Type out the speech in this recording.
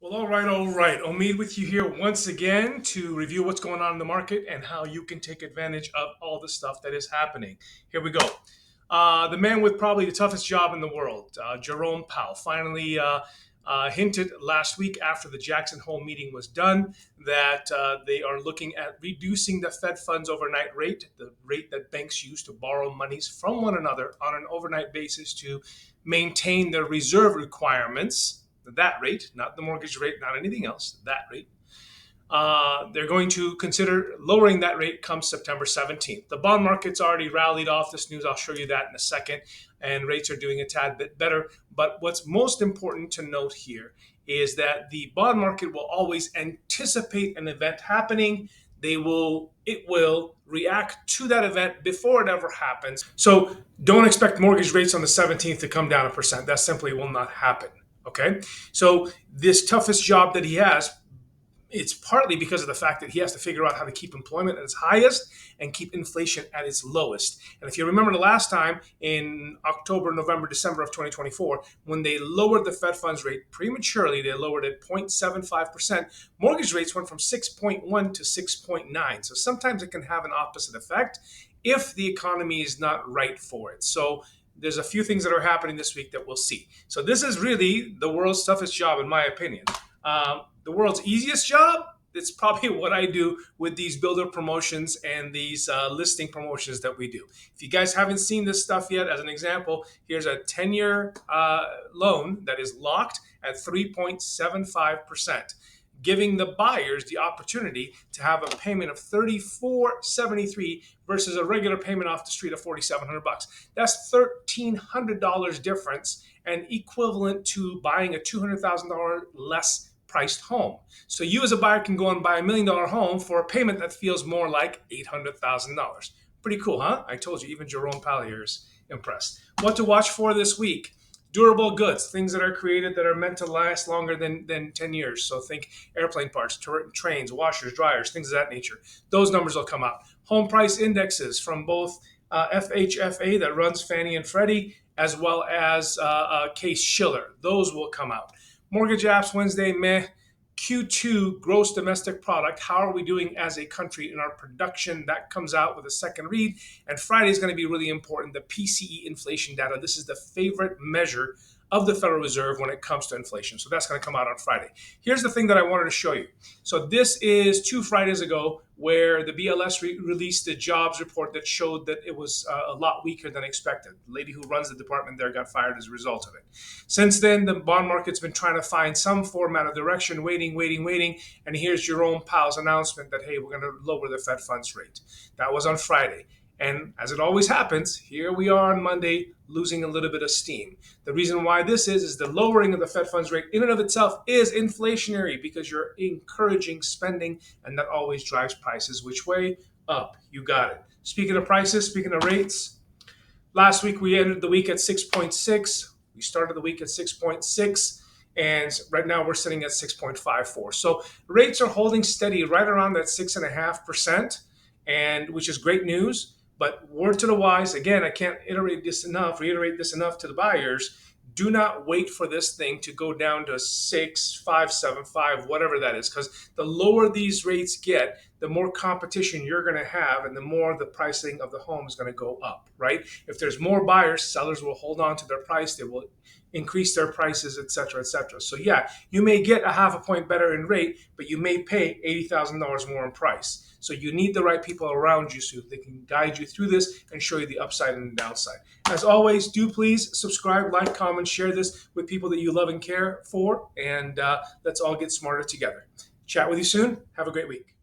Well, all right. Omid with you here once again to review what's going on in the market and how you can take advantage of all the stuff that is happening. Here we go. The man with probably the toughest job in the world, Jerome Powell, finally hinted last week after the Jackson Hole meeting was done that they are looking at reducing the Fed funds overnight rate, the rate that banks use to borrow monies from one another on an overnight basis to maintain their reserve requirements. That rate, not the mortgage rate, not anything else, that rate. They're going to consider lowering that rate come September 17th. The bond market's already rallied off this news. I'll show you that in a second. And rates are doing a tad bit better. But what's most important to note here is that the bond market will always anticipate an event happening. It will react to that event before it ever happens. So don't expect mortgage rates on the 17th to come down a percent. That simply will not happen. Okay. So this toughest job that he has, it's partly because of the fact that he has to figure out how to keep employment at its highest and keep inflation at its lowest. And if you remember the last time in October, November, December of 2024, when they lowered the Fed funds rate prematurely, they lowered it 0.75%. Mortgage rates went from 6.1 to 6.9. So sometimes it can have an opposite effect if the economy is not right for it. So there's a few things that are happening this week that we'll see. So this is really the world's toughest job, in my opinion. The world's easiest job, it's probably what I do with these builder promotions and these listing promotions that we do. If you guys haven't seen this stuff yet, as an example, here's a 10-year loan that is locked at 3.75%, giving the buyers the opportunity to have a payment of $34.73 versus a regular payment off the street of $4,700. That's $1,300 difference and equivalent to buying a $200,000 less priced home. So you as a buyer can go and buy $1 million home for a payment that feels more like $800,000. Pretty cool, huh? I told you, even Jerome Powell here is impressed. What to watch for this week? Durable goods, things that are created that are meant to last longer than 10 years. So think airplane parts, trains, washers, dryers, things of that nature. Those numbers will come out. Home price indexes from both FHFA that runs Fannie and Freddie, as well as Case Shiller. Those will come out. Mortgage apps Wednesday, meh. Q2 gross domestic product. How are we doing as a country in our production? That comes out with a second read. And Friday is going to be really important. The PCE inflation data. This is the favorite measure of the Federal Reserve when it comes to inflation. So that's going to come out on Friday. Here's the thing that I wanted to show you. So this is 2 Fridays ago where the BLS released the jobs report that showed that it was a lot weaker than expected. The lady who runs the department there got fired as a result of it. Since then, the bond market's been trying to find some format of direction, waiting. And here's Jerome Powell's announcement that, hey, we're going to lower the Fed funds rate. That was on Friday. And as it always happens, here we are on Monday losing a little bit of steam. The reason why this is the lowering of the Fed funds rate in and of itself is inflationary because you're encouraging spending, and that always drives prices. Which way? Up. You got it. Speaking of prices, speaking of rates, last week we ended the week at 6.6. We started the week at 6.6. And right now we're sitting at 6.54. So rates are holding steady right around that 6.5%, and which is great news. But word to the wise, again, I can't reiterate this enough to the buyers. Do not wait for this thing to go down to 6.575, whatever that is, because the lower these rates get, the more competition you're going to have, and the more the pricing of the home is going to go up, right? If there's more buyers, sellers will hold on to their price. They will increase their prices, et cetera, et cetera. So yeah, you may get a half a point better in rate, but you may pay $80,000 more in price. So you need the right people around you so they can guide you through this and show you the upside and the downside. As always, do please subscribe, like, comment, share this with people that you love and care for, and let's all get smarter together. Chat with you soon. Have a great week.